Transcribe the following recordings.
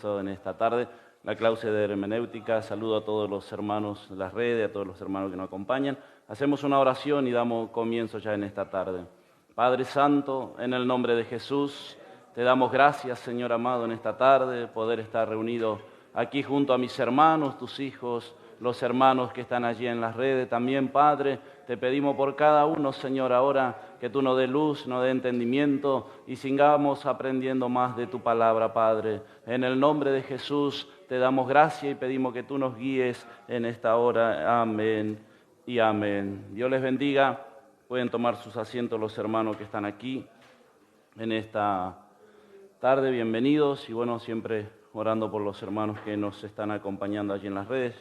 comienzo en esta tarde la clase de hermenéutica. Saludo a todos los hermanos de las redes, a todos los hermanos que nos acompañan. Hacemos una oración y damos comienzo ya en esta tarde. Padre Santo, en el nombre de Jesús, te damos gracias, Señor amado, en esta tarde, poder estar reunidos aquí junto a mis hermanos, tus hijos, los hermanos que están allí en las redes. También, Padre, te pedimos por cada uno, Señor, ahora que tú nos dé luz, nos dé entendimiento y sigamos aprendiendo más de tu palabra, Padre. En el nombre de Jesús te damos gracias y pedimos que tú nos guíes en esta hora. Amén y amén. Dios les bendiga. Pueden tomar sus asientos los hermanos que están aquí en esta tarde. Bienvenidos y bueno, siempre orando por los hermanos que nos están acompañando allí en las redes.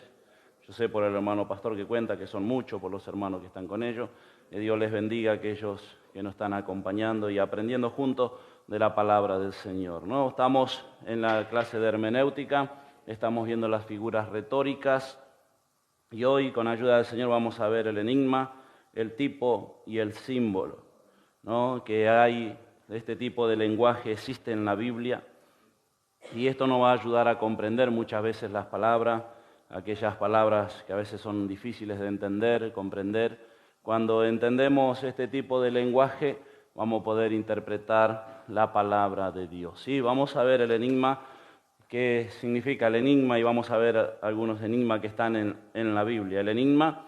Yo sé por el hermano pastor que cuenta que son muchos, por los hermanos que están con ellos. Que Dios les bendiga a aquellos que nos están acompañando y aprendiendo juntos de la palabra del Señor, ¿no? Estamos en la clase de hermenéutica, estamos viendo las figuras retóricas y hoy con ayuda del Señor vamos a ver el enigma, el tipo y el símbolo, ¿no? Que hay este tipo de lenguaje existe en la Biblia y esto nos va a ayudar a comprender muchas veces las palabras, aquellas palabras que a veces son difíciles de entender, comprender. Cuando entendemos este tipo de lenguaje, vamos a poder interpretar la palabra de Dios. Sí, vamos a ver el enigma, qué significa el enigma, y vamos a ver algunos enigmas que están en la Biblia. El enigma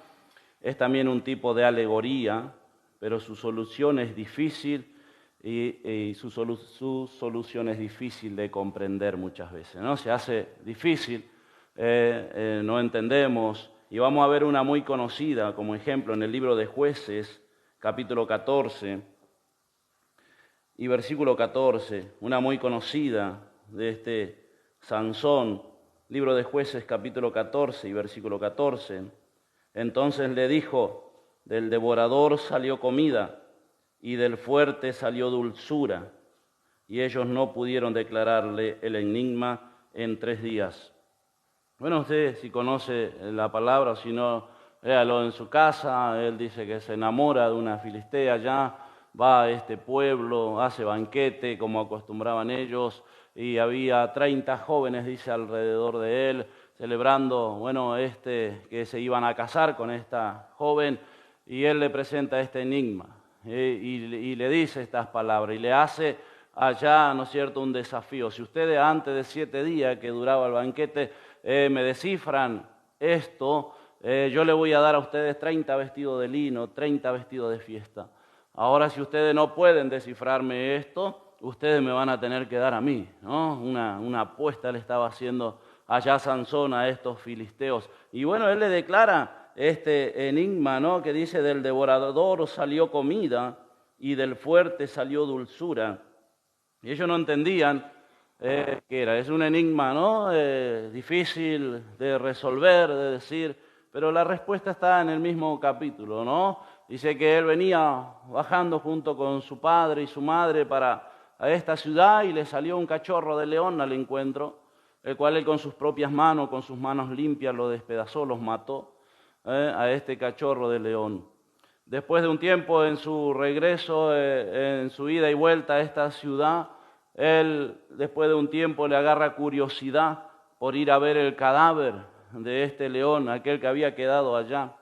es también un tipo de alegoría, pero su solución es difícil y su solución es difícil de comprender muchas veces, ¿no? Se hace difícil. No entendemos, y vamos a ver una muy conocida como ejemplo en el libro de Jueces, capítulo 14 y versículo 14, una muy conocida de este Sansón, libro de Jueces, capítulo 14 y versículo 14. Entonces le dijo, del devorador salió comida y del fuerte salió dulzura, y ellos no pudieron declararle el enigma en 3 días. Bueno, usted si conoce la palabra, si no, léalo en su casa. Él dice que se enamora de una filistea ya, va a este pueblo, hace banquete como acostumbraban ellos, y había 30 jóvenes, dice, alrededor de él, celebrando, bueno, que se iban a casar con esta joven, y él le presenta este enigma, y le dice estas palabras, y le hace allá, ¿no es cierto?, un desafío. Si ustedes antes de 7 días que duraba el banquete me descifran esto, yo le voy a dar a ustedes 30 vestidos de lino, 30 vestidos de fiesta. Ahora, si ustedes no pueden descifrarme esto, ustedes me van a tener que dar a mí, ¿no? Una apuesta le estaba haciendo allá Sansón a estos filisteos. Y bueno, él le declara este enigma, ¿no? Que dice, del devorador salió comida y del fuerte salió dulzura. Y ellos no entendían qué era. Es un enigma, ¿no? Difícil de resolver, de decir, pero la respuesta está en el mismo capítulo, ¿no? Dice que él venía bajando junto con su padre y su madre a esta ciudad y le salió un cachorro de león al encuentro, el cual él con sus propias manos, con sus manos limpias, lo despedazó, los mató a este cachorro de león. Después de un tiempo en su regreso, en su ida y vuelta a esta ciudad, él después de un tiempo le agarra curiosidad por ir a ver el cadáver de este león, aquel que había quedado allá.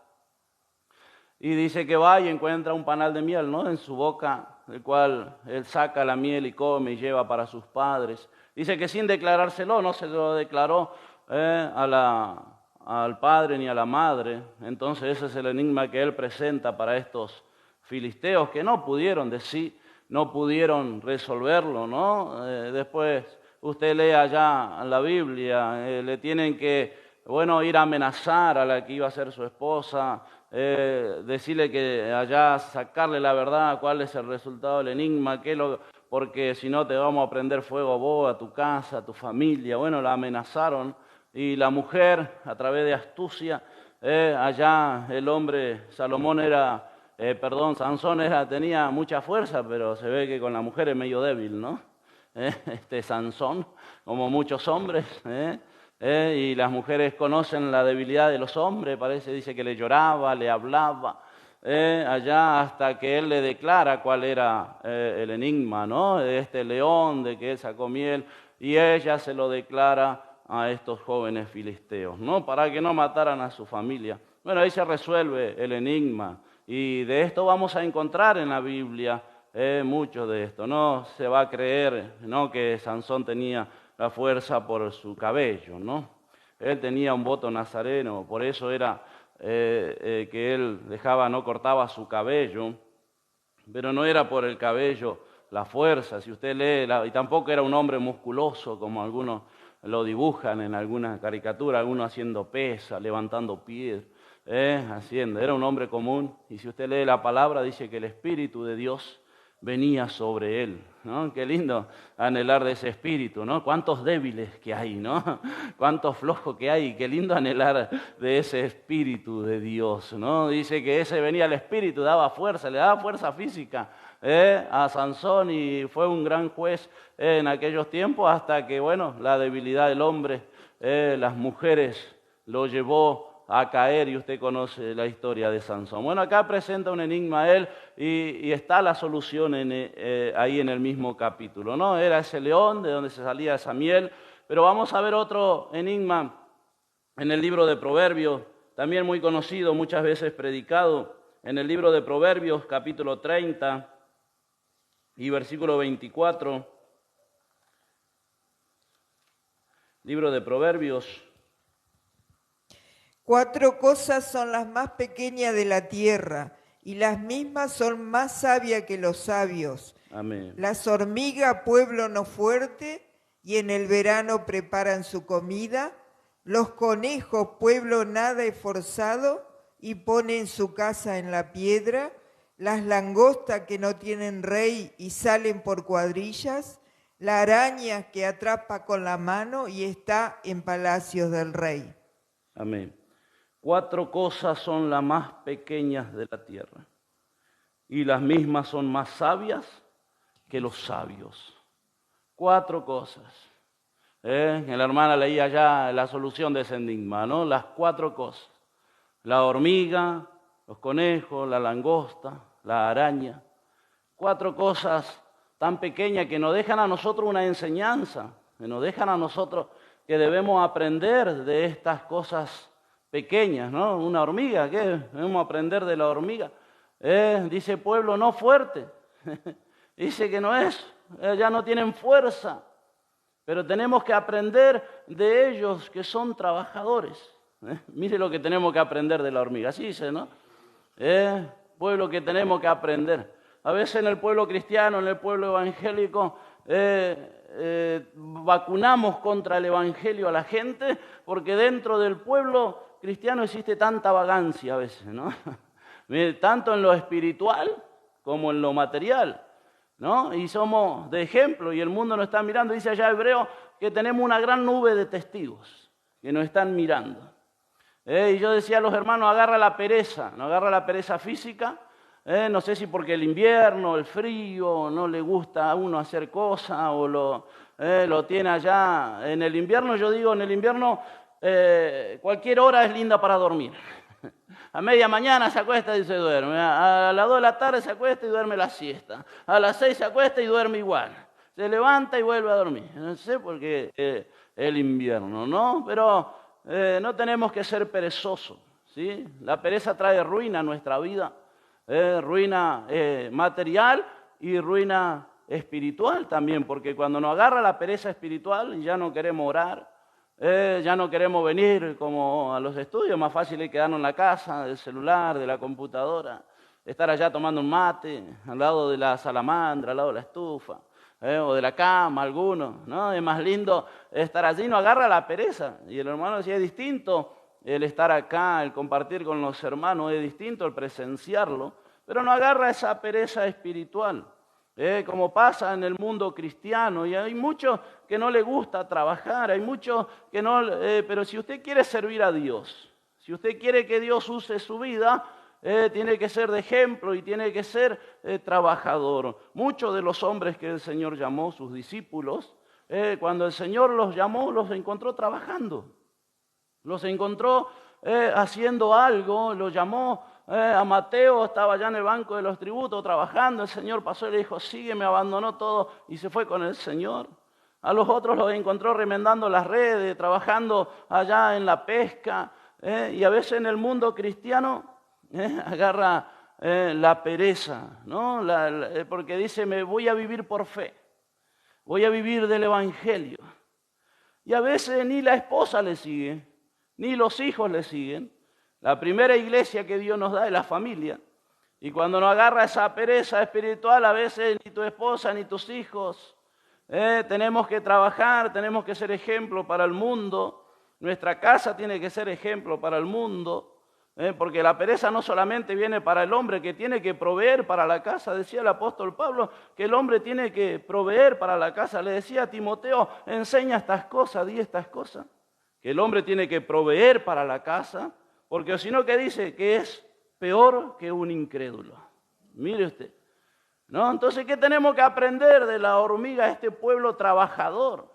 Y dice que va y encuentra un panal de miel, ¿no?, en su boca, el cual él saca la miel y come y lleva para sus padres. Dice que sin declarárselo, no se lo declaró al padre ni a la madre. Entonces ese es el enigma que él presenta para estos filisteos que no pudieron decir, no pudieron resolverlo, ¿no? Después usted lee allá en la Biblia, le tienen que, bueno, ir a amenazar a la que iba a ser su esposa, decirle que allá sacarle la verdad, cuál es el resultado del enigma, porque si no te vamos a prender fuego a vos, a tu casa, a tu familia. Bueno, la amenazaron y la mujer, a través de astucia, allá el hombre, Sansón tenía mucha fuerza, pero se ve que con la mujer es medio débil, ¿no? Sansón, como muchos hombres, y las mujeres conocen la debilidad de los hombres, dice que le lloraba, le hablaba, allá hasta que él le declara cuál era el enigma, ¿no? De este león, de que él sacó miel, y ella se lo declara a estos jóvenes filisteos, ¿no? Para que no mataran a su familia. Bueno, ahí se resuelve el enigma, y de esto vamos a encontrar en la Biblia mucho de esto. No se va a creer, ¿no?, que Sansón tenía la fuerza por su cabello, ¿no? Él tenía un voto nazareno, por eso era que él no cortaba su cabello, pero no era por el cabello la fuerza. Si usted lee, y tampoco era un hombre musculoso como algunos lo dibujan en alguna caricatura, algunos haciendo pesa, levantando pies, era un hombre común. Y si usted lee la palabra, dice que el Espíritu de Dios venía sobre él, ¿no? Qué lindo anhelar de ese espíritu, ¿no? Cuántos débiles que hay, ¿no? Cuántos flojos que hay, qué lindo anhelar de ese espíritu de Dios, ¿no? Dice que ese venía el espíritu, le daba fuerza física a Sansón, y fue un gran juez en aquellos tiempos, hasta que, bueno, la debilidad del hombre, las mujeres lo llevó a caer, y usted conoce la historia de Sansón. Bueno, acá presenta un enigma a él, y está la solución ahí en el mismo capítulo, ¿no? Era ese león de donde se salía esa miel, pero vamos a ver otro enigma en el libro de Proverbios, también muy conocido, muchas veces predicado, en el libro de Proverbios, capítulo 30 y versículo 24. Libro de Proverbios. 4 cosas son las más pequeñas de la tierra, y las mismas son más sabias que los sabios. Amén. Las hormigas, pueblo no fuerte, y en el verano preparan su comida. Los conejos, pueblo nada esforzado, y ponen su casa en la piedra. Las langostas que no tienen rey y salen por cuadrillas. La araña que atrapa con la mano y está en palacios del rey. Amén. 4 cosas son las más pequeñas de la tierra, y las mismas son más sabias que los sabios. 4 cosas. La hermana leía ya la solución de ese enigma, ¿no? Las 4 cosas. La hormiga, los conejos, la langosta, la araña. 4 cosas tan pequeñas que nos dejan a nosotros una enseñanza, que nos dejan a nosotros que debemos aprender de estas cosas pequeñas, ¿no? Una hormiga, ¿qué debemos aprender de la hormiga? Dice pueblo no fuerte, dice que no es, ya no tienen fuerza, pero tenemos que aprender de ellos que son trabajadores. Mire lo que tenemos que aprender de la hormiga, así dice, ¿no? Pueblo que tenemos que aprender. A veces en el pueblo cristiano, en el pueblo evangélico, vacunamos contra el evangelio a la gente, porque dentro del pueblo cristiano existe tanta vagancia a veces, ¿no? Tanto en lo espiritual como en lo material, ¿no? Y somos de ejemplo, y el mundo nos está mirando. Dice allá Hebreo que tenemos una gran nube de testigos que nos están mirando. Y yo decía a los hermanos, agarra la pereza, no agarra la pereza física. No sé si porque el invierno, el frío, no le gusta a uno hacer cosas, o lo tiene allá. En el invierno, yo digo, en el invierno cualquier hora es linda para dormir. A media mañana se acuesta y se duerme. A las 2 de la tarde se acuesta y duerme la siesta. A las 6 se acuesta y duerme igual. Se levanta y vuelve a dormir. No sé por qué el invierno, ¿no? Pero no tenemos que ser perezosos, ¿sí? La pereza trae ruina a nuestra vida. Ruina material y ruina espiritual también, porque cuando nos agarra la pereza espiritual ya no queremos orar, ya no queremos venir como a los estudios. Más fácil es quedarnos en la casa, del celular, de la computadora, estar allá tomando un mate, al lado de la salamandra, al lado de la estufa, o de la cama, algunos, ¿no? Es más lindo estar allí, no agarra la pereza. Y el hermano decía, es distinto el estar acá, el compartir con los hermanos, es distinto el presenciarlo, pero no agarra esa pereza espiritual, como pasa en el mundo cristiano. Y hay muchos que no les gusta trabajar, hay muchos que no, pero si usted quiere servir a Dios, si usted quiere que Dios use su vida, tiene que ser de ejemplo y tiene que ser trabajador. Muchos de los hombres que el Señor llamó, sus discípulos, cuando el Señor los llamó, los encontró trabajando. Los encontró haciendo algo, los llamó. A Mateo, estaba allá en el banco de los tributos trabajando. El Señor pasó y le dijo, sígueme, abandonó todo y se fue con el Señor. A los otros los encontró remendando las redes, trabajando allá en la pesca. Y a veces en el mundo cristiano agarra la pereza, ¿no? Porque dice, me voy a vivir por fe, voy a vivir del Evangelio. Y a veces ni la esposa le sigue, ni los hijos le siguen. La primera iglesia que Dios nos da es la familia. Y cuando nos agarra esa pereza espiritual, a veces ni tu esposa ni tus hijos. Tenemos que trabajar, tenemos que ser ejemplo para el mundo. Nuestra casa tiene que ser ejemplo para el mundo. Porque la pereza no solamente viene para el hombre que tiene que proveer para la casa. Decía el apóstol Pablo que el hombre tiene que proveer para la casa. Le decía a Timoteo, enseña estas cosas, di estas cosas. Que el hombre tiene que proveer para la casa. Porque si no, ¿qué dice? Que es peor que un incrédulo. Mire usted. ¿No? Entonces, ¿qué tenemos que aprender de la hormiga, este pueblo trabajador?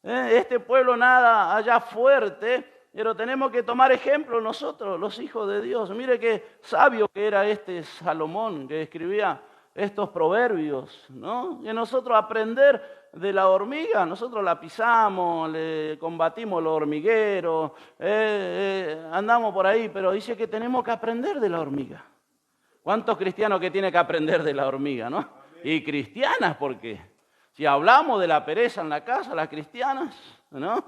Este pueblo nada allá fuerte, pero tenemos que tomar ejemplo nosotros, los hijos de Dios. Mire qué sabio que era este Salomón, que escribía estos proverbios, ¿no? Que nosotros aprender de la hormiga, nosotros la pisamos, le combatimos los hormigueros, andamos por ahí, pero dice que tenemos que aprender de la hormiga. ¿Cuántos cristianos que tienen que aprender de la hormiga, no? Y cristianas, porque si hablamos de la pereza en la casa, las cristianas, ¿no?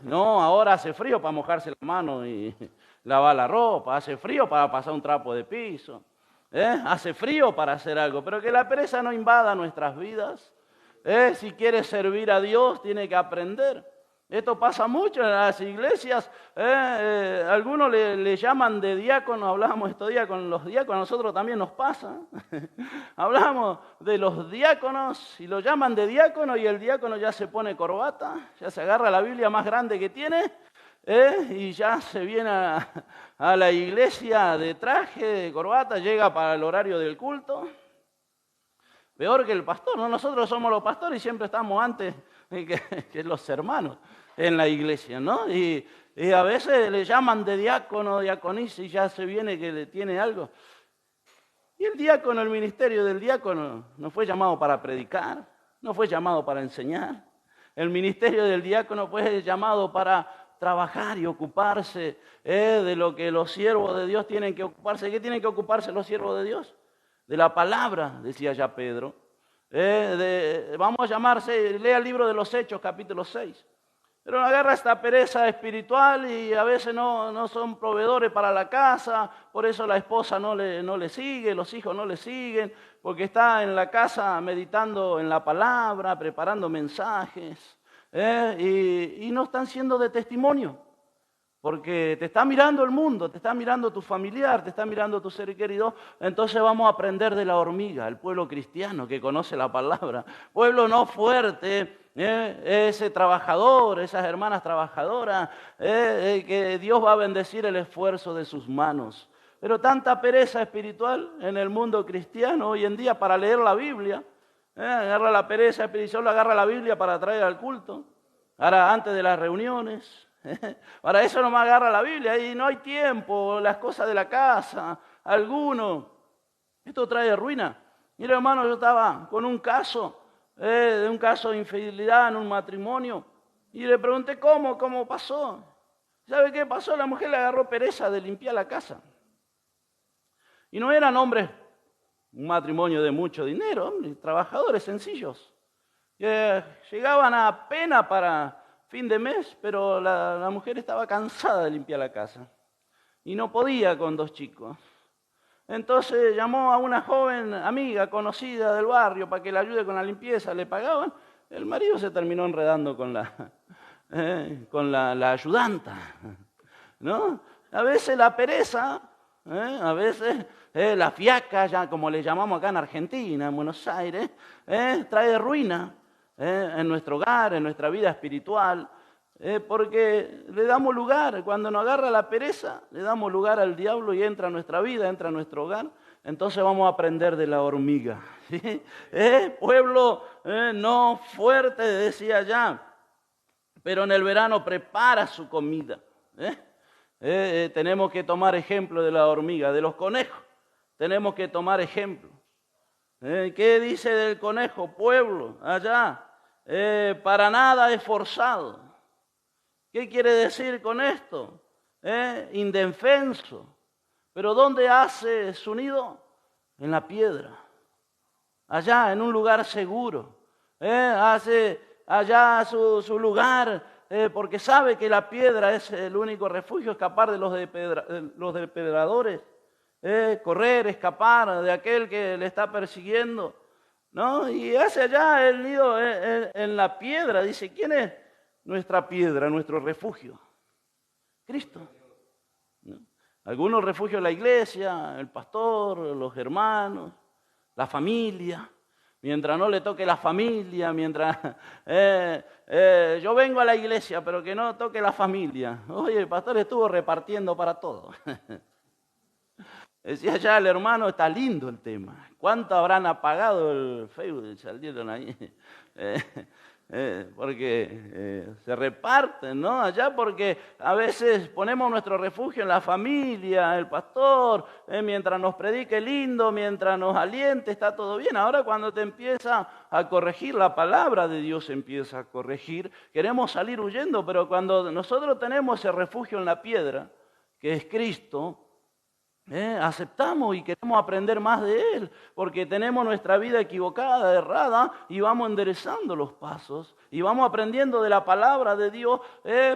No, ahora hace frío para mojarse la mano y lavar la ropa, hace frío para pasar un trapo de piso, hace frío para hacer algo, pero que la pereza no invada nuestras vidas. Si quiere servir a Dios, tiene que aprender. Esto pasa mucho en las iglesias. Algunos le llaman de diácono, hablamos estos días con los diáconos, a nosotros también nos pasa. Hablamos de los diáconos y lo llaman de diácono y el diácono ya se pone corbata, ya se agarra la Biblia más grande que tiene y ya se viene a la iglesia de traje, de corbata, llega para el horario del culto. Peor que el pastor, ¿no? Nosotros somos los pastores y siempre estamos antes que los hermanos en la iglesia, ¿no? Y a veces le llaman de diácono, diaconisa, y ya se viene que le tiene algo. Y el diácono, el ministerio del diácono, no fue llamado para predicar, no fue llamado para enseñar. El ministerio del diácono fue llamado para trabajar y ocuparse de lo que los siervos de Dios tienen que ocuparse. ¿Qué tienen que ocuparse los siervos de Dios? De la palabra, decía ya Pedro. Vamos a llamarse, lea el libro de los Hechos, capítulo 6. Pero agarra esta pereza espiritual y a veces no son proveedores para la casa, por eso la esposa no le sigue, los hijos no le siguen, porque está en la casa meditando en la palabra, preparando mensajes, y no están siendo de testimonio. Porque te está mirando el mundo, te está mirando tu familiar, te está mirando tu ser querido. Entonces vamos a aprender de la hormiga, el pueblo cristiano que conoce la palabra. Pueblo no fuerte, ese trabajador, esas hermanas trabajadoras, que Dios va a bendecir el esfuerzo de sus manos. Pero tanta pereza espiritual en el mundo cristiano hoy en día para leer la Biblia. Agarra la pereza espiritual, agarra la Biblia para traer al culto. Ahora antes de las reuniones. Para eso no me agarra la Biblia y no hay tiempo, las cosas de la casa, alguno. Esto trae ruina. Mira, hermano, yo estaba con un caso de infidelidad en un matrimonio y le pregunté cómo pasó. ¿Sabe qué pasó? La mujer le agarró pereza de limpiar la casa. Y no eran hombres, un matrimonio de mucho dinero, hombres, trabajadores sencillos. Llegaban apenas para fin de mes, pero la mujer estaba cansada de limpiar la casa y no podía con 2 chicos. Entonces llamó a una joven amiga conocida del barrio para que le ayude con la limpieza, le pagaban. El marido se terminó enredando con la ayudanta, ¿no? A veces la pereza, a veces la fiaca, ya como le llamamos acá en Argentina, en Buenos Aires, trae ruina. En nuestro hogar, en nuestra vida espiritual, porque le damos lugar, cuando nos agarra la pereza, le damos lugar al diablo y entra a nuestra vida, entra a nuestro hogar, entonces vamos a aprender de la hormiga. ¿Sí? Pueblo no fuerte, decía ya, pero en el verano prepara su comida. Tenemos que tomar ejemplo de la hormiga, de los conejos, tenemos que tomar ejemplo. ¿Qué dice del conejo? Pueblo, allá. para nada esforzado. ¿Qué quiere decir con esto? Indefenso. ¿Pero dónde hace su nido? En la piedra. Allá, en un lugar seguro. Hace allá su lugar, porque sabe que la piedra es el único refugio, escapar de los depredadores. Correr, escapar de aquel que le está persiguiendo. ¿No? Y hace allá el nido en la piedra. Dice, ¿quién es nuestra piedra, nuestro refugio? Cristo. ¿No? Algunos refugios la iglesia, el pastor, los hermanos, la familia. Mientras no le toque la familia, mientras yo vengo a la iglesia, pero que no toque la familia. Oye, el pastor estuvo repartiendo para todo. Decía ya el hermano, está lindo el tema. ¿Cuánto habrán apagado el Facebook? Salieron ahí. Porque se reparten, ¿no? Allá porque a veces ponemos nuestro refugio en la familia, el pastor, mientras nos predique lindo, mientras nos aliente, está todo bien. Ahora cuando te empieza a corregir, la palabra de Dios empieza a corregir, queremos salir huyendo, pero cuando nosotros tenemos ese refugio en la piedra, que es Cristo, aceptamos y queremos aprender más de Él, porque tenemos nuestra vida equivocada, errada, y vamos enderezando los pasos, y vamos aprendiendo de la palabra de Dios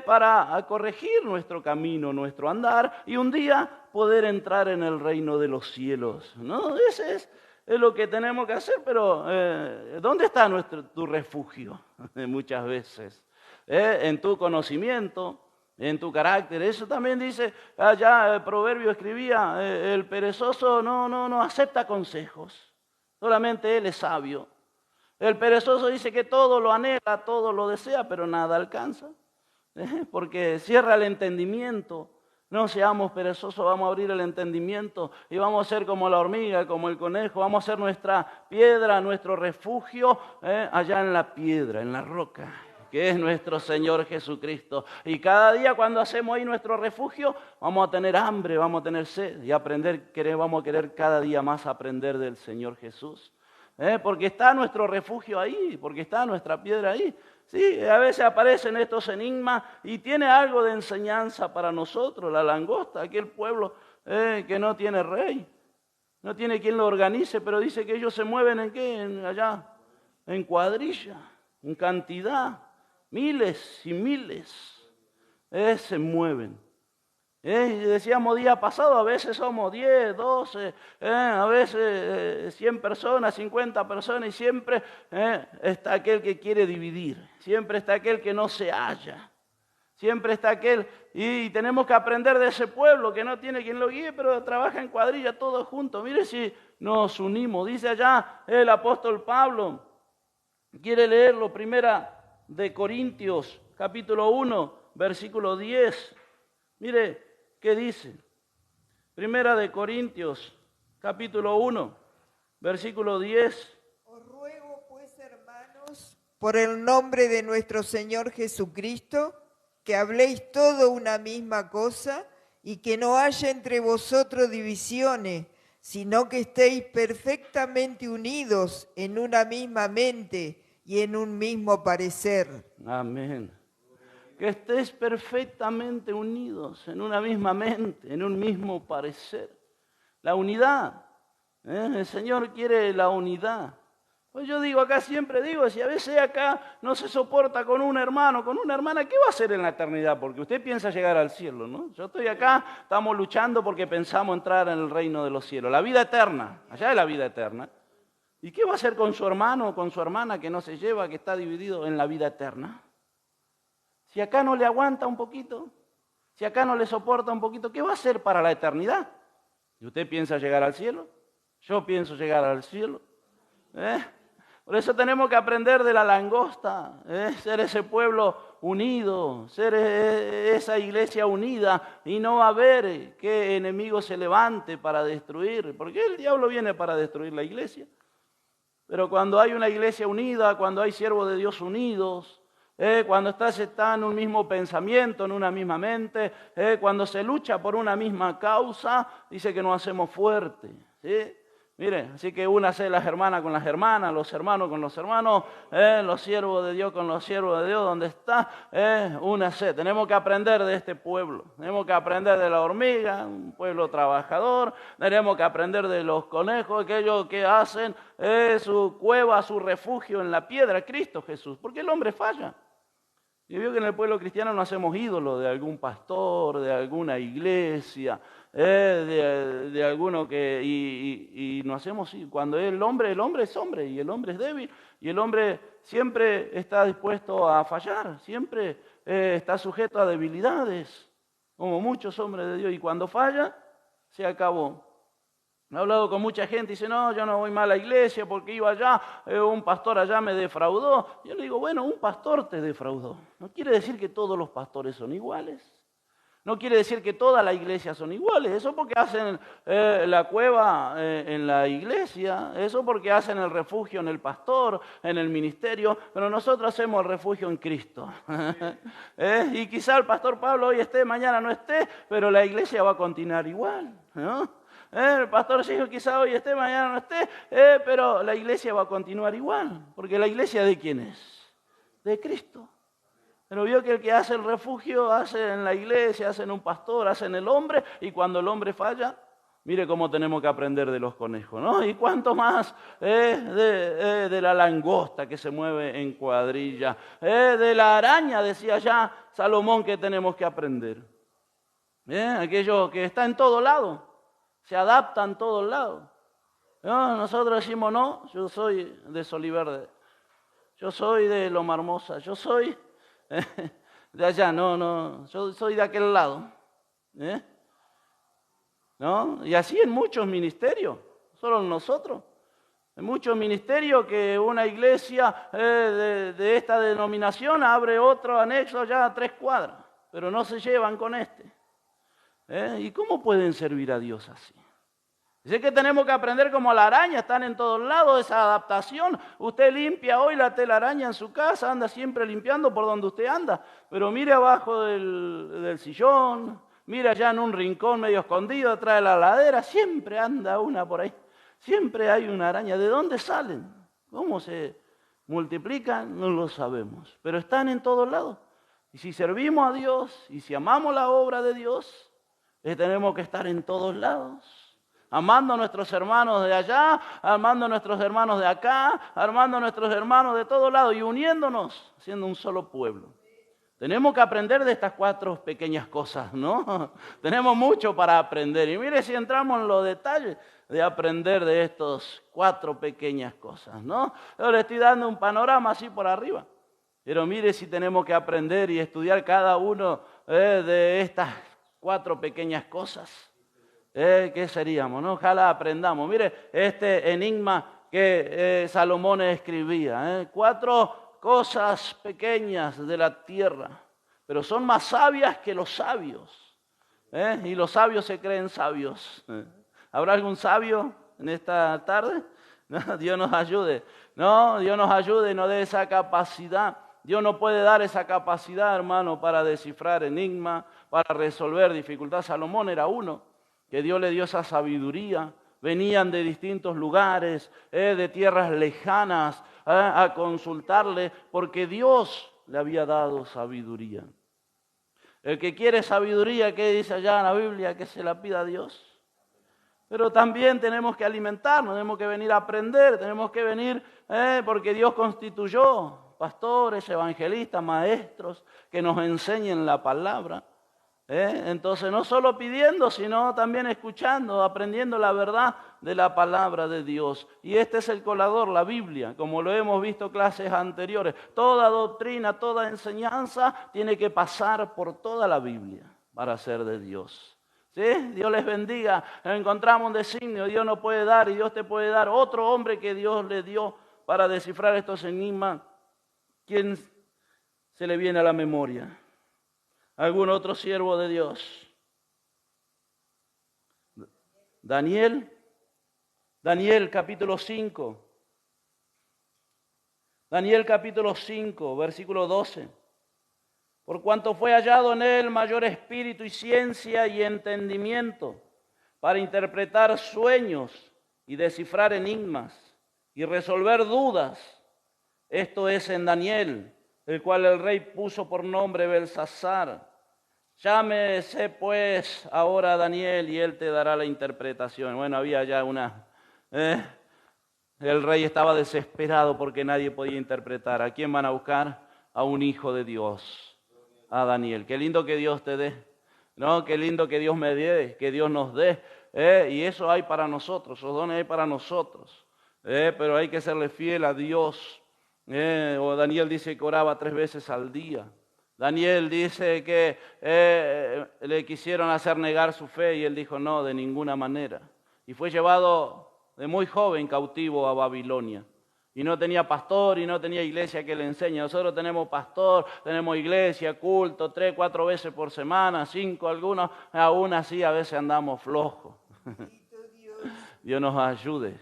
para corregir nuestro camino, nuestro andar, y un día poder entrar en el reino de los cielos, ¿no? Ese es lo que tenemos que hacer, pero ¿dónde está tu refugio? Muchas veces, en tu conocimiento, en tu carácter. Eso también dice, allá el proverbio escribía, el perezoso no acepta consejos, solamente él es sabio. El perezoso dice que todo lo anhela, todo lo desea, pero nada alcanza, porque cierra el entendimiento. No seamos perezosos, vamos a abrir el entendimiento y vamos a ser como la hormiga, como el conejo, vamos a ser nuestra piedra, nuestro refugio, allá en la piedra, en la roca, que es nuestro Señor Jesucristo. Y cada día cuando hacemos ahí nuestro refugio, vamos a tener hambre, vamos a tener sed y vamos a querer cada día más aprender del Señor Jesús. Porque está nuestro refugio ahí, porque está nuestra piedra ahí. Sí, a veces aparecen estos enigmas y tiene algo de enseñanza para nosotros. La langosta, aquel pueblo que no tiene rey, no tiene quien lo organice, pero dice que ellos se mueven ¿en qué? Allá, en cuadrilla, en cantidad. Miles y miles se mueven. Decíamos día pasado, a veces somos 10, 12, a veces 100 personas, 50 personas, y siempre está aquel que quiere dividir, siempre está aquel que no se halla, siempre está aquel, y tenemos que aprender de ese pueblo que no tiene quien lo guíe, pero trabaja en cuadrilla todos juntos. Mire si nos unimos. Dice allá el apóstol Pablo, quiere leerlo, primera de Corintios, capítulo 1, versículo 10. Mire qué dice. Primera de Corintios, capítulo 1, versículo 10. Os ruego pues, hermanos, por el nombre de nuestro Señor Jesucristo, que habléis todo una misma cosa y que no haya entre vosotros divisiones, sino que estéis perfectamente unidos en una misma mente y en un mismo parecer. Amén. Que estés perfectamente unidos en una misma mente, en un mismo parecer. La unidad. El Señor quiere la unidad. Pues yo digo acá, siempre digo, si a veces acá no se soporta con un hermano, con una hermana, ¿qué va a hacer en la eternidad? Porque usted piensa llegar al cielo, ¿no? Yo estoy acá, estamos luchando porque pensamos entrar en el reino de los cielos. La vida eterna, allá es la vida eterna. ¿Y qué va a hacer con su hermano o con su hermana que no se lleva, que está dividido en la vida eterna? Si acá no le aguanta un poquito, si acá no le soporta un poquito, ¿qué va a hacer para la eternidad? ¿Y usted piensa llegar al cielo? Yo pienso llegar al cielo. Por eso tenemos que aprender de la langosta, ser ese pueblo unido, ser esa iglesia unida y no haber qué enemigo se levante para destruir, porque el diablo viene para destruir la iglesia. Pero cuando hay una iglesia unida, cuando hay siervos de Dios unidos, cuando está en un mismo pensamiento, en una misma mente, cuando se lucha por una misma causa, dice que nos hacemos fuertes, ¿sí? Mire, así que únase las hermanas con las hermanas, los hermanos con los hermanos, los siervos de Dios con los siervos de Dios, donde está, únase. Tenemos que aprender de este pueblo, tenemos que aprender de la hormiga, un pueblo trabajador, tenemos que aprender de los conejos, aquellos que hacen su cueva, su refugio en la piedra, Cristo Jesús, porque el hombre falla. Yo veo que en el pueblo cristiano no hacemos ídolos de algún pastor, de alguna iglesia, de alguno que... Y no hacemos... Cuando el hombre es hombre y el hombre es débil y el hombre siempre está dispuesto a fallar, siempre está sujeto a debilidades, como muchos hombres de Dios. Y cuando falla, se acabó. He hablado con mucha gente y dice, no, yo no voy más a la iglesia porque iba allá, un pastor allá me defraudó. Yo le digo, bueno, un pastor te defraudó. No quiere decir que todos los pastores son iguales. No quiere decir que todas las iglesias son iguales. Eso porque hacen la cueva en la iglesia. Eso porque hacen el refugio en el pastor, en el ministerio. Pero nosotros hacemos el refugio en Cristo. Y quizá el pastor Pablo hoy esté, mañana no esté, pero la iglesia va a continuar igual, ¿no? El pastor Sergio quizá hoy esté, mañana no esté, pero la iglesia va a continuar igual. Porque la iglesia ¿de quién es? De Cristo. Pero vio que el que hace el refugio hace en la iglesia, hace en un pastor, hace en el hombre, y cuando el hombre falla, mire cómo tenemos que aprender de los conejos, ¿no? Y cuánto más de la langosta que se mueve en cuadrilla, de la araña, decía ya Salomón, que tenemos que aprender. Aquello que está en todo lado. Se adapta en todos lados. No, nosotros decimos, no, yo soy de Soliverde, yo soy de Loma Hermosa, yo soy de allá, no, yo soy de aquel lado. ¿No? Y así en muchos ministerios, solo nosotros. En muchos ministerios que una iglesia de esta denominación abre otro anexo allá a 3 cuadras, pero no se llevan con este. ¿Y cómo pueden servir a Dios así? Dice que tenemos que aprender como la araña, están en todos lados, esa adaptación. Usted limpia hoy la telaraña en su casa, anda siempre limpiando por donde usted anda, pero mire abajo del sillón, mire allá en un rincón medio escondido atrás de la ladera, siempre anda una por ahí, siempre hay una araña. ¿De dónde salen? ¿Cómo se multiplican? No lo sabemos, pero están en todos lados. Y si servimos a Dios y si amamos la obra de Dios, tenemos que estar en todos lados, amando a nuestros hermanos de allá, amando a nuestros hermanos de acá, amando a nuestros hermanos de todos lados y uniéndonos, siendo un solo pueblo. Tenemos que aprender de estas 4 pequeñas cosas, ¿no? Tenemos mucho para aprender. Y mire si entramos en los detalles de aprender de estas 4 pequeñas cosas, ¿no? Yo le estoy dando un panorama así por arriba. Pero mire si tenemos que aprender y estudiar cada uno de estas 4 pequeñas cosas. ¿Qué seríamos, no? Ojalá aprendamos. Mire, este enigma que Salomón escribía. 4 cosas pequeñas de la tierra, pero son más sabias que los sabios. Y los sabios se creen sabios. ¿Habrá algún sabio en esta tarde? No, Dios nos ayude. No, Dios nos ayude y nos dé esa capacidad. Dios no puede dar esa capacidad, hermano, para descifrar enigmas, para resolver dificultades. Salomón era uno, que Dios le dio esa sabiduría. Venían de distintos lugares, de tierras lejanas, a consultarle, porque Dios le había dado sabiduría. El que quiere sabiduría, ¿qué dice allá en la Biblia? Que se la pida a Dios. Pero también tenemos que alimentarnos, tenemos que venir a aprender, tenemos que venir porque Dios constituyó pastores, evangelistas, maestros que nos enseñen la palabra. Entonces no solo pidiendo, sino también escuchando, aprendiendo la verdad de la palabra de Dios. Y este es el colador, la Biblia, como lo hemos visto en clases anteriores. Toda doctrina, toda enseñanza tiene que pasar por toda la Biblia para ser de Dios. ¿Sí? Dios les bendiga. Encontramos un designio, Dios nos puede dar y Dios te puede dar otro hombre que Dios le dio para descifrar estos enigmas. ¿Quién se le viene a la memoria? ¿Algún otro siervo de Dios? Daniel capítulo 5. Daniel capítulo 5, versículo 12. Por cuanto fue hallado en él mayor espíritu y ciencia y entendimiento para interpretar sueños y descifrar enigmas y resolver dudas. Esto es en Daniel, el cual el rey puso por nombre Belsasar. Llámese pues ahora a Daniel y él te dará la interpretación. Bueno, había ya una... El rey estaba desesperado porque nadie podía interpretar. ¿A quién van a buscar? A un hijo de Dios, a Daniel. Qué lindo que Dios te dé, ¿no? Qué lindo que Dios me dé, que Dios nos dé. Y eso hay para nosotros, esos dones hay para nosotros. Pero hay que serle fiel a Dios. O Daniel dice que oraba 3 veces al día. Daniel dice que le quisieron hacer negar su fe y él dijo no, de ninguna manera. Y fue llevado de muy joven cautivo a Babilonia. Y no tenía pastor y no tenía iglesia que le enseñe. Nosotros tenemos pastor, tenemos iglesia, culto, 3, 4 veces por semana, 5 algunos, aún así a veces andamos flojos. Dios nos ayude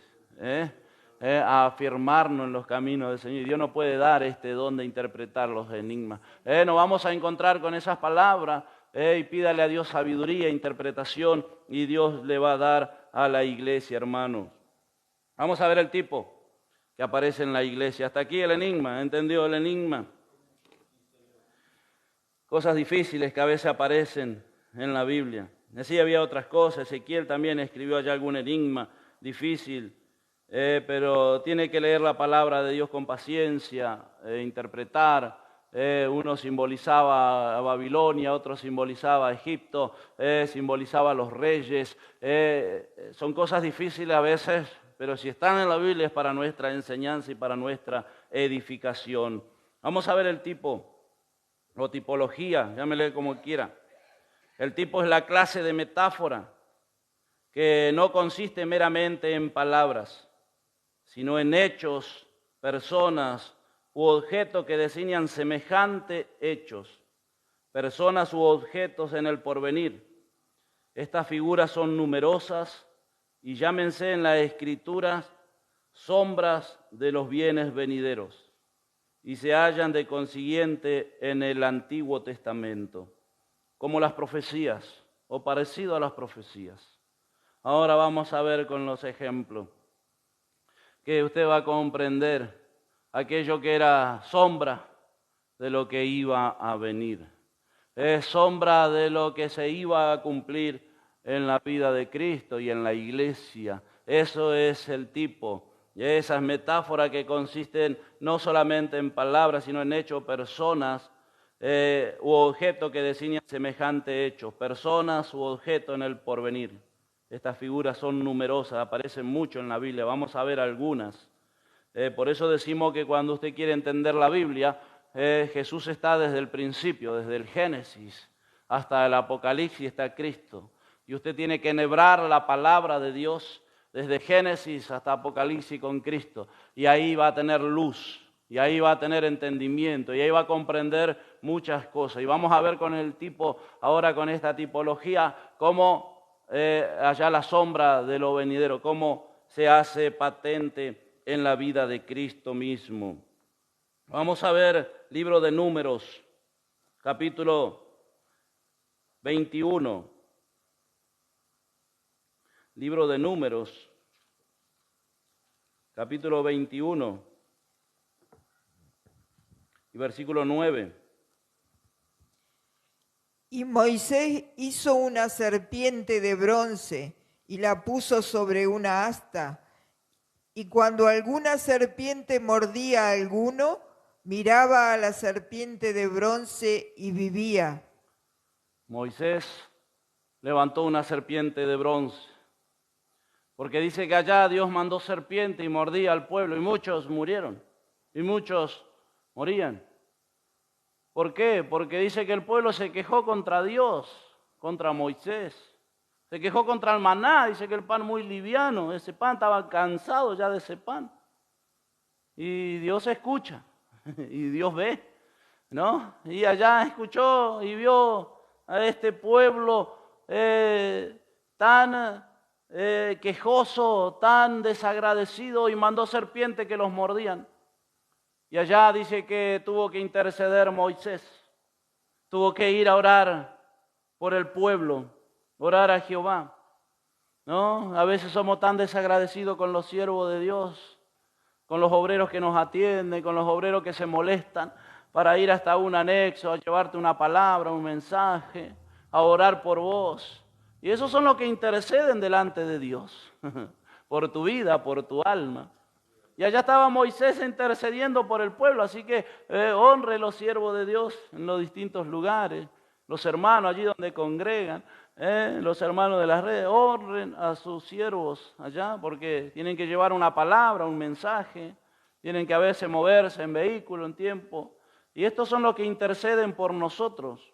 a afirmarnos en los caminos del Señor. Dios nos puede dar este don de interpretar los enigmas. Nos vamos a encontrar con esas palabras y pídale a Dios sabiduría, interpretación y Dios le va a dar a la iglesia, hermanos. Vamos a ver el tipo que aparece en la iglesia. Hasta aquí el enigma, ¿entendió el enigma? Cosas difíciles que a veces aparecen en la Biblia. Así había otras cosas. Ezequiel también escribió allá algún enigma difícil, pero tiene que leer la palabra de Dios con paciencia, interpretar. Uno simbolizaba a Babilonia, otro simbolizaba a Egipto, simbolizaba a los reyes. Son cosas difíciles a veces, pero si están en la Biblia es para nuestra enseñanza y para nuestra edificación. Vamos a ver el tipo o tipología, llámele como quiera. El tipo es la clase de metáfora que no consiste meramente en palabras, sino en hechos, personas u objetos que designan semejantes hechos, personas u objetos en el porvenir. Estas figuras son numerosas y llámense en las Escrituras sombras de los bienes venideros, y se hallan de consiguiente en el Antiguo Testamento, como las profecías, o parecido a las profecías. Ahora vamos a ver con los ejemplos, que usted va a comprender aquello que era sombra de lo que iba a venir. Es sombra de lo que se iba a cumplir en la vida de Cristo y en la iglesia. Eso es el tipo. Esas metáforas que consisten no solamente en palabras, sino en hechos, personas u objetos que designan semejante hecho. Personas u objetos en el porvenir. Estas figuras son numerosas, aparecen mucho en la Biblia. Vamos a ver algunas. Por eso decimos que cuando usted quiere entender la Biblia, Jesús está desde el principio, desde el Génesis hasta el Apocalipsis está Cristo. Y usted tiene que enhebrar la palabra de Dios desde Génesis hasta Apocalipsis con Cristo. Y ahí va a tener luz, y ahí va a tener entendimiento, y ahí va a comprender muchas cosas. Y vamos a ver con el tipo, ahora con esta tipología, cómo allá la sombra de lo venidero, cómo se hace patente en la vida de Cristo mismo. Vamos a ver libro de Números, capítulo 21. Libro de Números, capítulo 21 y versículo 9. Y Moisés hizo una serpiente de bronce y la puso sobre una asta. Y cuando alguna serpiente mordía a alguno, miraba a la serpiente de bronce y vivía. Moisés levantó una serpiente de bronce, porque dice que allá Dios mandó serpiente y mordía al pueblo, y muchos murieron, y muchos morían. ¿Por qué? Porque dice que el pueblo se quejó contra Dios, contra Moisés. Se quejó contra el maná, dice que el pan muy liviano, ese pan estaba cansado ya de ese pan. Y Dios escucha, y Dios ve, ¿no? Y allá escuchó y vio a este pueblo tan quejoso, tan desagradecido, y mandó serpientes que los mordían. Y allá dice que tuvo que interceder Moisés, tuvo que ir a orar por el pueblo, orar a Jehová. ¿no? A veces somos tan desagradecidos con los siervos de Dios, con los obreros que nos atienden, con los obreros que se molestan para ir hasta un anexo, a llevarte una palabra, un mensaje, a orar por vos. Y esos son los que interceden delante de Dios, por tu vida, por tu alma. Y allá estaba Moisés intercediendo por el pueblo, así que honre los siervos de Dios en los distintos lugares, los hermanos allí donde congregan, los hermanos de las redes, honren a sus siervos allá, porque tienen que llevar una palabra, un mensaje, tienen que a veces moverse en vehículo, en tiempo. Y estos son los que interceden por nosotros.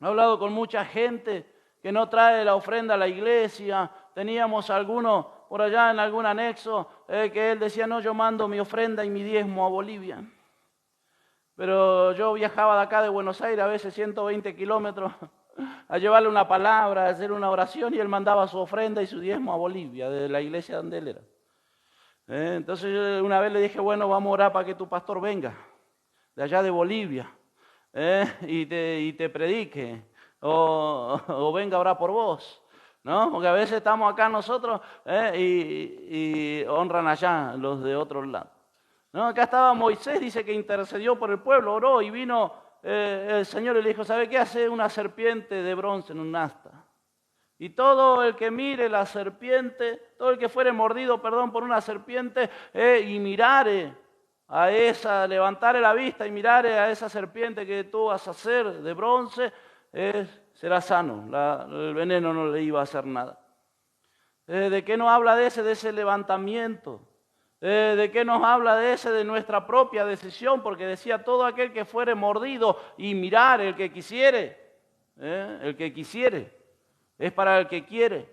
He hablado con mucha gente que no trae la ofrenda a la iglesia. Teníamos algunos por allá en algún anexo que él decía, no, yo mando mi ofrenda y mi diezmo a Bolivia. Pero yo viajaba de acá de Buenos Aires a veces 120 kilómetros a llevarle una palabra, a hacer una oración, y él mandaba su ofrenda y su diezmo a Bolivia, de la iglesia donde él era. Entonces yo una vez le dije, bueno, vamos a orar para que tu pastor venga de allá de Bolivia y te predique o venga a orar por vos, ¿no? Porque a veces estamos acá nosotros y honran allá los de otros lados, ¿no? Acá estaba Moisés, dice que intercedió por el pueblo, oró y vino el Señor y le dijo, ¿sabe qué? Hace una serpiente de bronce en un asta. Y todo el que mire la serpiente, todo el que fuere mordido, por una serpiente y mirare a esa, levantare la vista y mirare a esa serpiente que tú vas a hacer de bronce, será sano, el veneno no le iba a hacer nada. ¿De qué nos habla de ese levantamiento? ¿De qué nos habla de nuestra propia decisión? Porque decía, todo aquel que fuere mordido y mirar, el que quisiere, es para el que quiere,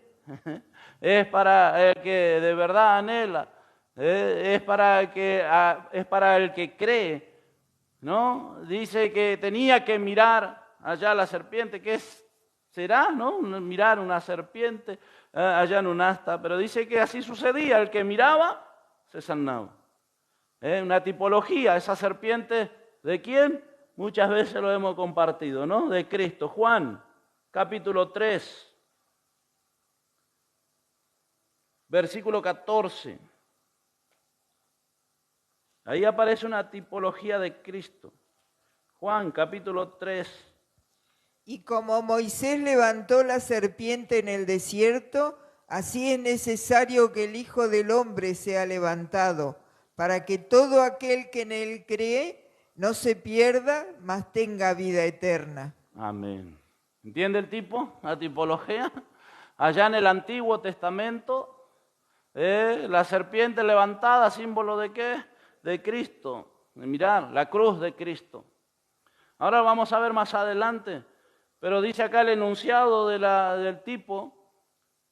es para el que de verdad anhela, es para el que cree, ¿no? Dice que tenía que mirar allá la serpiente, ¿qué será, no? Mirar una serpiente allá en un asta, pero dice que así sucedía, el que miraba se sanaba. Una tipología, esa serpiente, ¿de quién? Muchas veces lo hemos compartido, ¿no? De Cristo. Juan, capítulo 3, versículo 14. Ahí aparece una tipología de Cristo. Juan, capítulo 3. Y como Moisés levantó la serpiente en el desierto, así es necesario que el Hijo del Hombre sea levantado, para que todo aquel que en él cree no se pierda, mas tenga vida eterna. Amén. ¿Entiende el tipo? La tipología. Allá en el Antiguo Testamento, la serpiente levantada, símbolo de ¿qué? De Cristo. De mirar, la cruz de Cristo. Ahora vamos a ver más adelante, pero dice acá el enunciado del tipo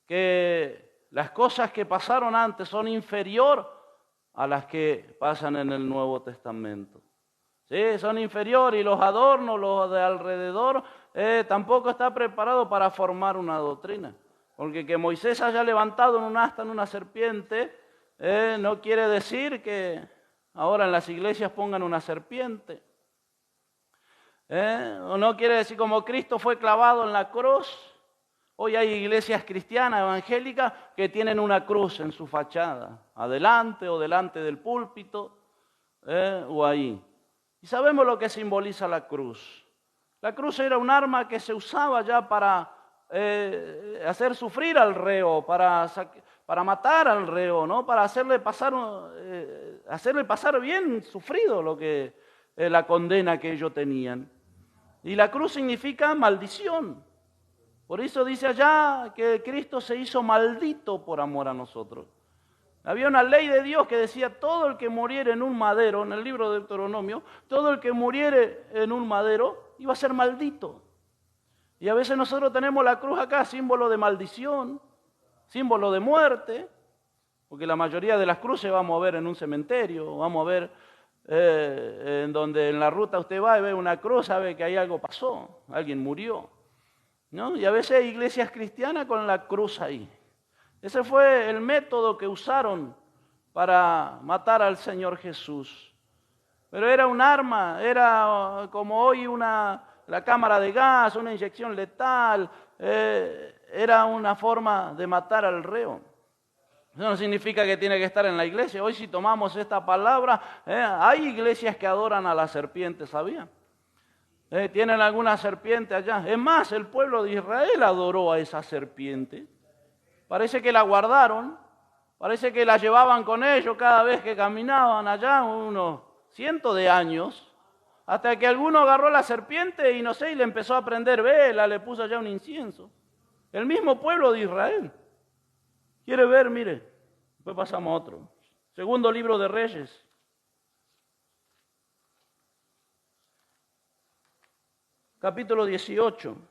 que las cosas que pasaron antes son inferior a las que pasan en el Nuevo Testamento. Sí, son inferiores, y los adornos, los de alrededor, tampoco está preparado para formar una doctrina. Porque que Moisés haya levantado en un asta, en una serpiente, no quiere decir que ahora en las iglesias pongan una serpiente. O no quiere decir como Cristo fue clavado en la cruz. Hoy hay iglesias cristianas, evangélicas, que tienen una cruz en su fachada, adelante o delante del púlpito, o ahí. Y sabemos lo que simboliza la cruz. La cruz era un arma que se usaba ya para hacer sufrir al reo, para matar al reo, ¿no? Para hacerle pasar bien sufrido la condena que ellos tenían. Y la cruz significa maldición. Por eso dice allá que Cristo se hizo maldito por amor a nosotros. Había una ley de Dios que decía, todo el que muriere en un madero, en el libro de Deuteronomio, todo el que muriere en un madero iba a ser maldito. Y a veces nosotros tenemos la cruz acá, símbolo de maldición, símbolo de muerte, porque la mayoría de las cruces vamos a ver en un cementerio, vamos a ver en donde en la ruta usted va y ve una cruz, sabe que ahí algo pasó, alguien murió, ¿no? Y a veces hay iglesias cristianas con la cruz ahí. Ese fue el método que usaron para matar al Señor Jesús. Pero era un arma, era como hoy una la cámara de gas, una inyección letal, era una forma de matar al reo. Eso no significa que tiene que estar en la iglesia. Hoy si tomamos esta palabra, hay iglesias que adoran a la serpiente, ¿sabían? Tienen alguna serpiente allá. Es más, el pueblo de Israel adoró a esa serpiente. Parece que la guardaron, parece que la llevaban con ellos cada vez que caminaban allá, unos cientos de años, hasta que alguno agarró la serpiente y no sé, y le empezó a prender vela, le puso allá un incienso. El mismo pueblo de Israel. ¿Quiere ver? Mire, después pasamos a otro. Segundo libro de Reyes. Capítulo 18. No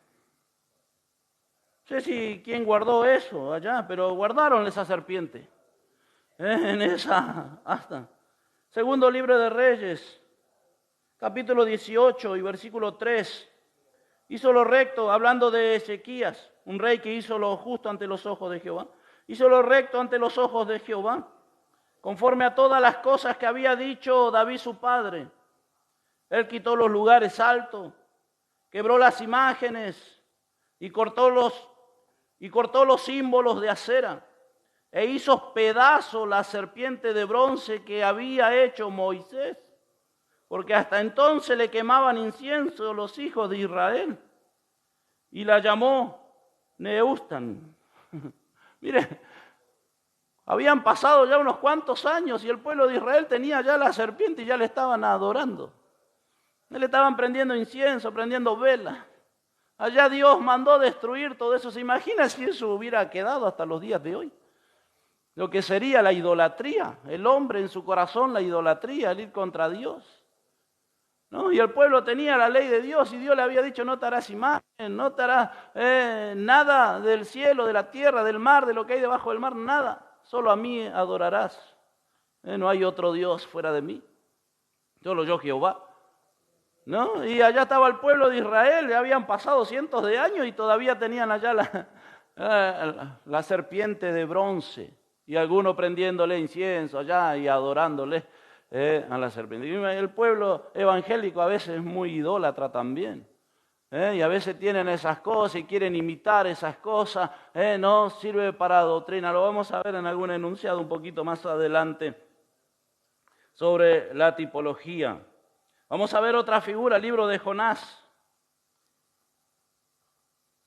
sé si quién guardó eso allá, pero guardaron esa serpiente. En esa hasta. Segundo libro de Reyes, capítulo 18 y versículo 3. Hizo lo recto, hablando de Ezequías, un rey que hizo lo justo ante los ojos de Jehová. Hizo lo recto ante los ojos de Jehová, conforme a todas las cosas que había dicho David su padre. Él quitó los lugares altos, quebró las imágenes y cortó los símbolos de acera, e hizo pedazo la serpiente de bronce que había hecho Moisés, porque hasta entonces le quemaban incienso los hijos de Israel, y la llamó Neustan. Mire, habían pasado ya unos cuantos años y el pueblo de Israel tenía ya la serpiente y ya le estaban adorando. Le estaban prendiendo incienso, prendiendo vela. Allá Dios mandó destruir todo eso. ¿Se imagina si eso hubiera quedado hasta los días de hoy? Lo que sería la idolatría, el hombre en su corazón, la idolatría, el ir contra Dios. ¿No? Y el pueblo tenía la ley de Dios y Dios le había dicho: no te harás imagen, no te harás nada del cielo, de la tierra, del mar, de lo que hay debajo del mar, nada. Solo a mí adorarás. No hay otro Dios fuera de mí. Solo yo, Jehová. ¿No? Y allá estaba el pueblo de Israel, ya habían pasado cientos de años y todavía tenían allá la serpiente de bronce. Y algunos prendiéndole incienso allá y adorándole a la serpiente. Y el pueblo evangélico a veces es muy idólatra también. Y a veces tienen esas cosas y quieren imitar esas cosas. No sirve para doctrina. Lo vamos a ver en algún enunciado un poquito más adelante sobre la tipología. Vamos a ver otra figura, el libro de Jonás.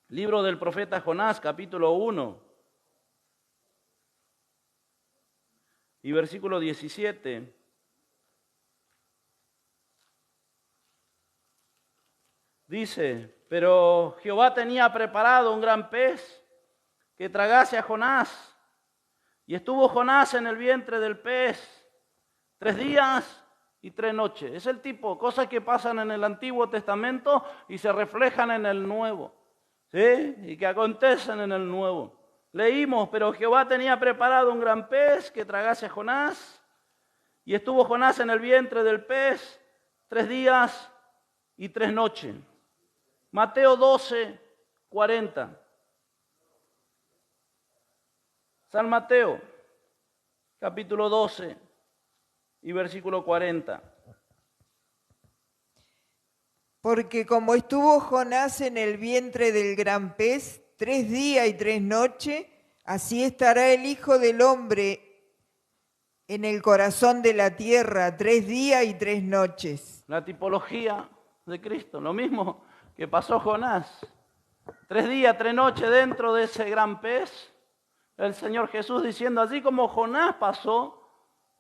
Libro del profeta Jonás, capítulo 1. Y versículo 17. Dice: pero Jehová tenía preparado un gran pez que tragase a Jonás. Y estuvo Jonás en el vientre del pez 3 días y 3 noches. Es el tipo, cosas que pasan en el Antiguo Testamento y se reflejan en el Nuevo. ¿Sí? Y que acontecen en el Nuevo. Leímos: pero Jehová tenía preparado un gran pez que tragase a Jonás. Y estuvo Jonás en el vientre del pez 3 días y 3 noches. Mateo 12, 40. San Mateo, capítulo 12 y versículo 40. Porque como estuvo Jonás en el vientre del gran pez 3 días y 3 noches, así estará el Hijo del Hombre en el corazón de la tierra 3 días y 3 noches. La tipología de Cristo, lo mismo que pasó Jonás. 3 días, 3 noches dentro de ese gran pez. El Señor Jesús diciendo: así como Jonás pasó,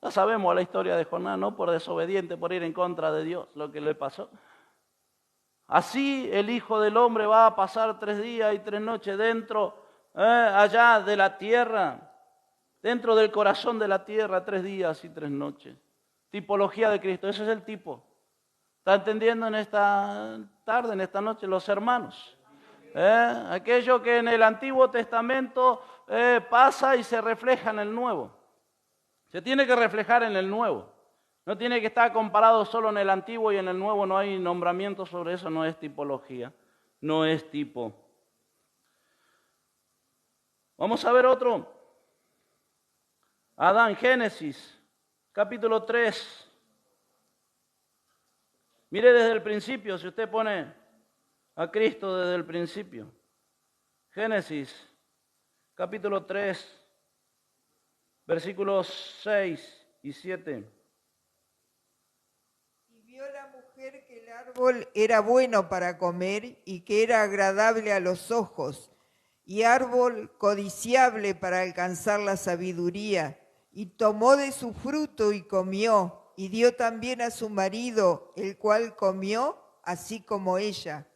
ya sabemos la historia de Jonás, ¿no? Por desobediente, por ir en contra de Dios, lo que le pasó. Así el Hijo del Hombre va a pasar 3 días y 3 noches dentro, allá de la tierra, dentro del corazón de la tierra, 3 días y 3 noches. Tipología de Cristo, ese es el tipo. ¿Está entendiendo en esta tarde, en esta noche, los hermanos? Aquello que en el Antiguo Testamento pasa y se refleja en el Nuevo. Se tiene que reflejar en el Nuevo. No tiene que estar comparado solo en el Antiguo y en el Nuevo. No hay nombramiento sobre eso, no es tipología, no es tipo. Vamos a ver otro. Adán, Génesis, capítulo 3. Mire desde el principio, si usted pone a Cristo desde el principio. Génesis, capítulo 3, versículos 6 y 7. Y vio la mujer que el árbol era bueno para comer y que era agradable a los ojos, y árbol codiciable para alcanzar la sabiduría, y tomó de su fruto y comió, y dio también a su marido, el cual comió, así como ella.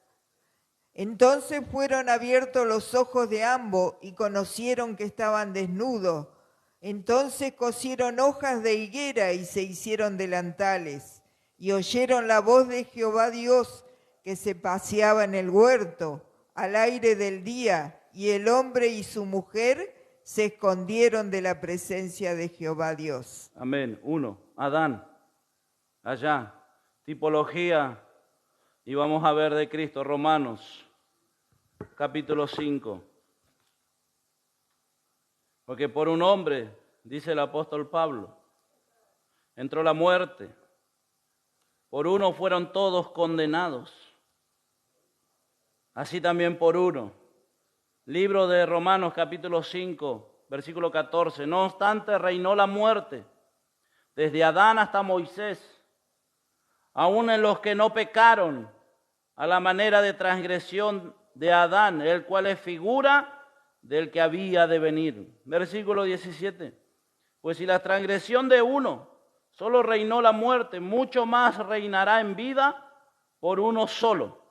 Entonces fueron abiertos los ojos de ambos y conocieron que estaban desnudos. Entonces cosieron hojas de higuera y se hicieron delantales. Y oyeron la voz de Jehová Dios que se paseaba en el huerto al aire del día, y el hombre y su mujer se escondieron de la presencia de Jehová Dios. Amén. 1. Adán. Allá. Tipología. Y vamos a ver de Cristo. Romanos, capítulo 5. Porque por un hombre, dice el apóstol Pablo, entró la muerte. Por uno fueron todos condenados. Así también por uno. Libro de Romanos, capítulo 5, versículo 14. No obstante, reinó la muerte, desde Adán hasta Moisés, aun en los que no pecaron, a la manera de transgresión de Adán, el cual es figura del que había de venir. Versículo 17. Pues si la transgresión de uno solo reinó la muerte, mucho más reinará en vida por uno solo,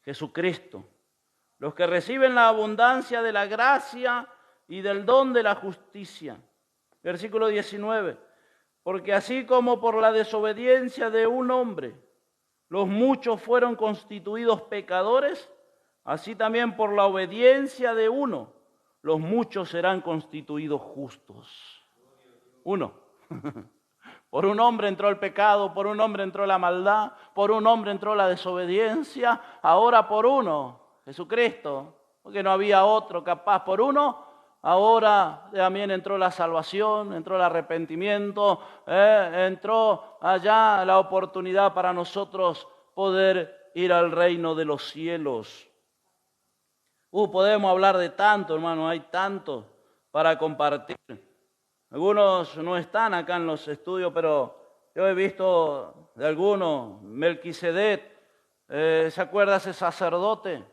Jesucristo. Los que reciben la abundancia de la gracia y del don de la justicia. Versículo 19. Porque así como por la desobediencia de un hombre los muchos fueron constituidos pecadores, así también por la obediencia de uno los muchos serán constituidos justos. Uno. Por un hombre entró el pecado, por un hombre entró la maldad, por un hombre entró la desobediencia, ahora por uno, Jesucristo, porque no había otro capaz. Por uno, ahora también entró la salvación, entró el arrepentimiento, entró allá la oportunidad para nosotros poder ir al reino de los cielos. Podemos hablar de tanto, hermano, hay tanto para compartir. Algunos no están acá en los estudios, pero yo he visto de algunos, Melquisedec, ¿se acuerda ese sacerdote?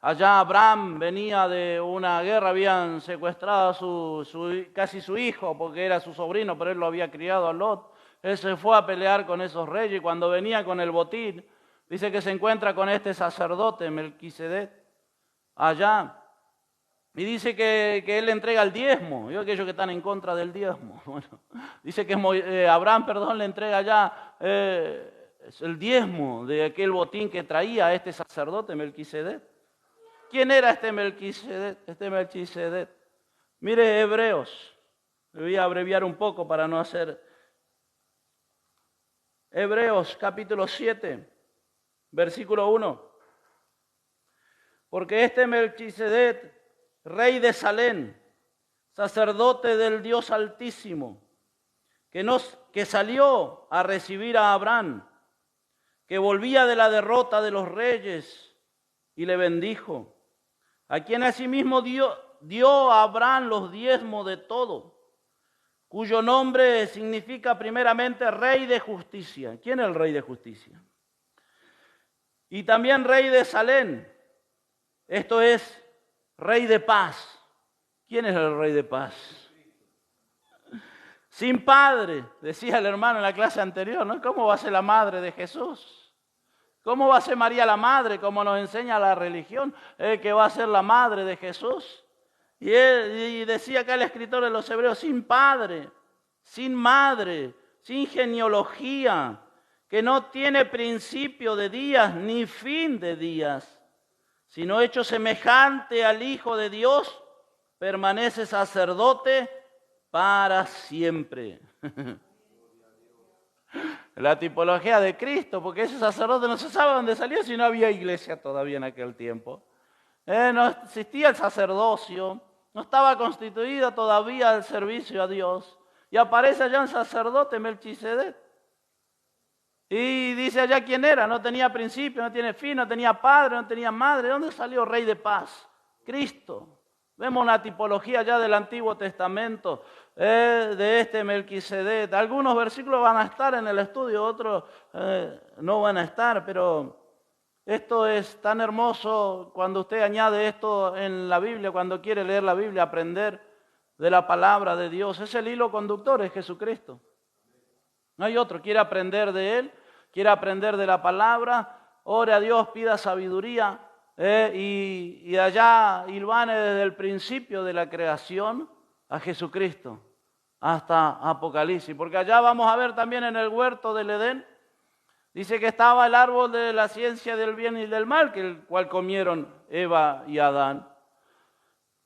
Allá Abraham venía de una guerra, habían secuestrado casi su hijo, porque era su sobrino, pero él lo había criado a Lot. Él se fue a pelear con esos reyes y cuando venía con el botín, dice que se encuentra con este sacerdote, Melquisedec, allá. Y dice que él le entrega el diezmo. Yo aquellos que están en contra del diezmo. Bueno, dice que Abraham, le entrega ya el diezmo de aquel botín que traía a este sacerdote Melquisedec. ¿Quién era este Melquisedec? Mire Hebreos. Me voy a abreviar un poco para no hacer. Hebreos capítulo 7, versículo 1. Porque este Melquisedec, rey de Salem, sacerdote del Dios Altísimo, que salió a recibir a Abraham, que volvía de la derrota de los reyes y le bendijo, a quien asimismo dio a Abraham los diezmos de todo, cuyo nombre significa primeramente Rey de Justicia. ¿Quién es el Rey de Justicia? Y también Rey de Salem, esto es Rey de paz. ¿Quién es el Rey de paz? Sin padre, decía el hermano en la clase anterior, ¿no? ¿Cómo va a ser la madre de Jesús? ¿Cómo va a ser María la madre, como nos enseña la religión, que va a ser la madre de Jesús? Y decía acá el escritor de los Hebreos, sin padre, sin madre, sin genealogía, que no tiene principio de días ni fin de días, sino hecho semejante al Hijo de Dios, permanece sacerdote para siempre. La tipología de Cristo, porque ese sacerdote no se sabe dónde salió si no había iglesia todavía en aquel tiempo. No existía el sacerdocio, no estaba constituido todavía el servicio a Dios. Y aparece allá un sacerdote, Melquisedec. Y dice allá quién era, no tenía principio, no tiene fin, no tenía padre, no tenía madre. ¿De dónde salió Rey de Paz? Cristo. Vemos una tipología ya del Antiguo Testamento, de este Melquisedec. Algunos versículos van a estar en el estudio, otros no van a estar, pero esto es tan hermoso cuando usted añade esto en la Biblia, cuando quiere leer la Biblia, aprender de la palabra de Dios. Es el hilo conductor, es Jesucristo. No hay otro. Quiere aprender de Él, quiere aprender de la palabra, ore a Dios, pida sabiduría, y allá hilvane desde el principio de la creación a Jesucristo hasta Apocalipsis. Porque allá vamos a ver también en el huerto del Edén, dice que estaba el árbol de la ciencia del bien y del mal, que el cual comieron Eva y Adán.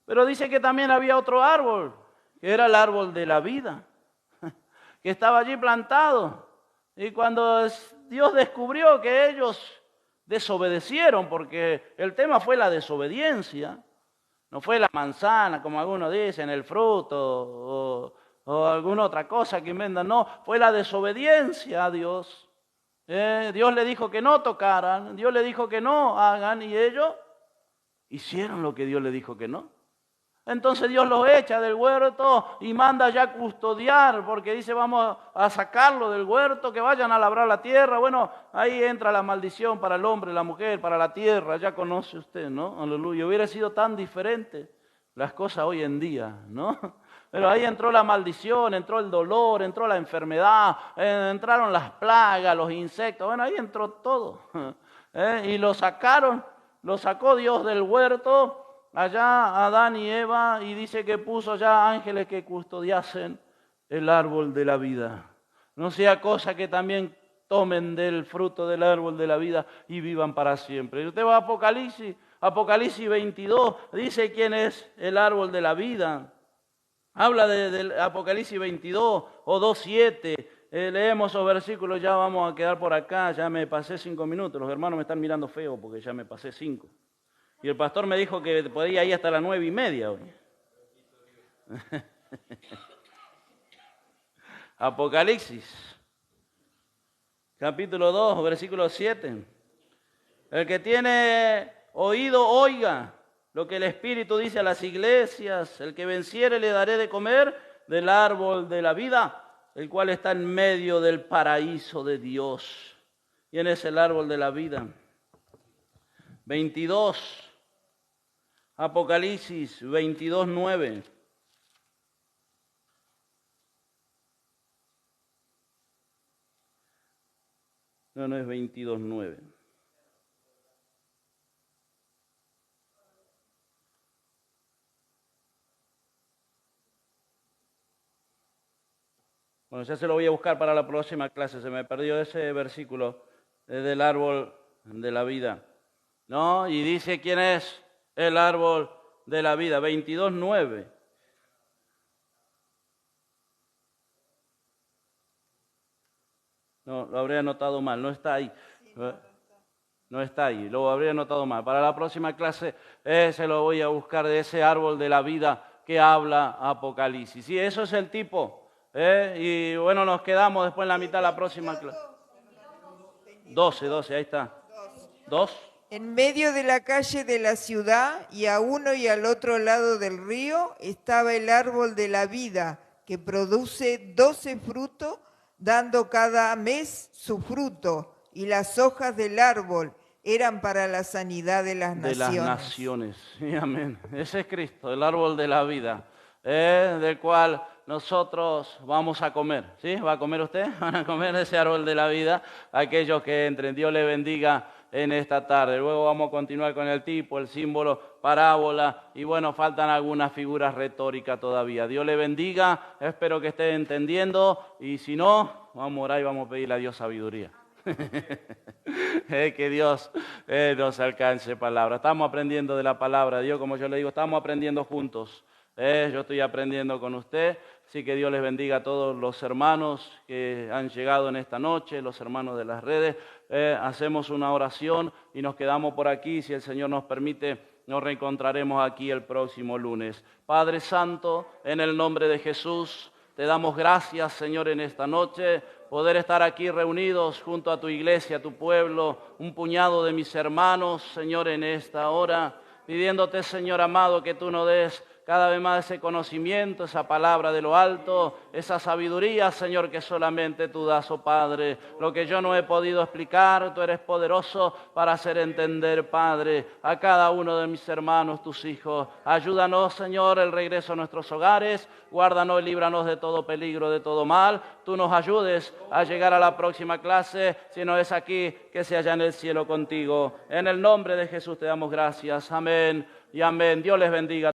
Pero dice que también había otro árbol, que era el árbol de la vida, que estaba allí plantado. Y cuando Dios descubrió que ellos desobedecieron, porque el tema fue la desobediencia, no fue la manzana, como algunos dicen, el fruto o alguna otra cosa que inventan, no, fue la desobediencia a Dios. Dios le dijo que no tocaran, Dios le dijo que no hagan, y ellos hicieron lo que Dios le dijo que no. Entonces Dios los echa del huerto y manda ya custodiar, porque dice vamos a sacarlo del huerto, que vayan a labrar la tierra. Bueno, ahí entra la maldición para el hombre, la mujer, para la tierra, ya conoce usted, ¿no? Aleluya, hubiera sido tan diferente las cosas hoy en día, ¿no? Pero ahí entró la maldición, entró el dolor, entró la enfermedad, entraron las plagas, los insectos, bueno, ahí entró todo. Y lo sacó Dios del huerto, allá Adán y Eva, y dice que puso allá ángeles que custodiasen el árbol de la vida. No sea cosa que también tomen del fruto del árbol de la vida y vivan para siempre. Y usted va a Apocalipsis 22, dice quién es el árbol de la vida. Habla del Apocalipsis 22 o 2:7. Leemos esos versículos, ya vamos a quedar por acá, ya me pasé 5 minutos. Los hermanos me están mirando feo porque ya me pasé 5. Y el pastor me dijo que podía ir hasta las 9:30 hoy. Apocalipsis, capítulo 2, versículo 7. El que tiene oído, oiga lo que el Espíritu dice a las iglesias. El que venciere le daré de comer del árbol de la vida, el cual está en medio del paraíso de Dios. ¿Quién es el árbol de la vida? 22. Apocalipsis 22:9. No es 22:9. Bueno, ya se lo voy a buscar para la próxima clase. Se me perdió ese versículo del árbol de la vida. ¿No? Y dice quién es el árbol de la vida, 22:9. No, lo habría anotado mal, no está ahí. No está ahí, lo habría anotado mal. Para la próxima clase se lo voy a buscar de ese árbol de la vida que habla Apocalipsis. Sí, eso es el tipo. Y bueno, nos quedamos después en la mitad de la próxima clase. 12, ahí está. 2. En medio de la calle de la ciudad y a uno y al otro lado del río estaba el árbol de la vida, que produce 12 frutos, dando cada mes su fruto, y las hojas del árbol eran para la sanidad de las naciones. De las naciones, sí, amén. Ese es Cristo, el árbol de la vida, del cual nosotros vamos a comer. ¿Sí? ¿Va a comer usted? Van a comer ese árbol de la vida, aquellos que entren. Dios le bendiga en esta tarde. Luego vamos a continuar con el tipo, el símbolo, parábola, y bueno, faltan algunas figuras retóricas todavía. Dios le bendiga, espero que esté entendiendo, y si no, vamos a orar y vamos a pedirle a Dios sabiduría. Que Dios nos alcance palabra. Estamos aprendiendo de la palabra de Dios, como yo le digo, estamos aprendiendo juntos. Yo estoy aprendiendo con usted, así que Dios les bendiga a todos los hermanos que han llegado en esta noche, los hermanos de las redes. Hacemos una oración y nos quedamos por aquí. Si el Señor nos permite, nos reencontraremos aquí el próximo lunes. Padre Santo, en el nombre de Jesús, te damos gracias, Señor, en esta noche poder estar aquí reunidos junto a tu iglesia, a tu pueblo, un puñado de mis hermanos, Señor, en esta hora, pidiéndote, Señor amado, que tú nos des cada vez más ese conocimiento, esa palabra de lo alto, esa sabiduría, Señor, que solamente tú das, oh Padre. Lo que yo no he podido explicar, tú eres poderoso para hacer entender, Padre, a cada uno de mis hermanos, tus hijos. Ayúdanos, Señor, el regreso a nuestros hogares, guárdanos y líbranos de todo peligro, de todo mal. Tú nos ayudes a llegar a la próxima clase, si no es aquí, que sea allá en el cielo contigo. En el nombre de Jesús te damos gracias. Amén y amén. Dios les bendiga.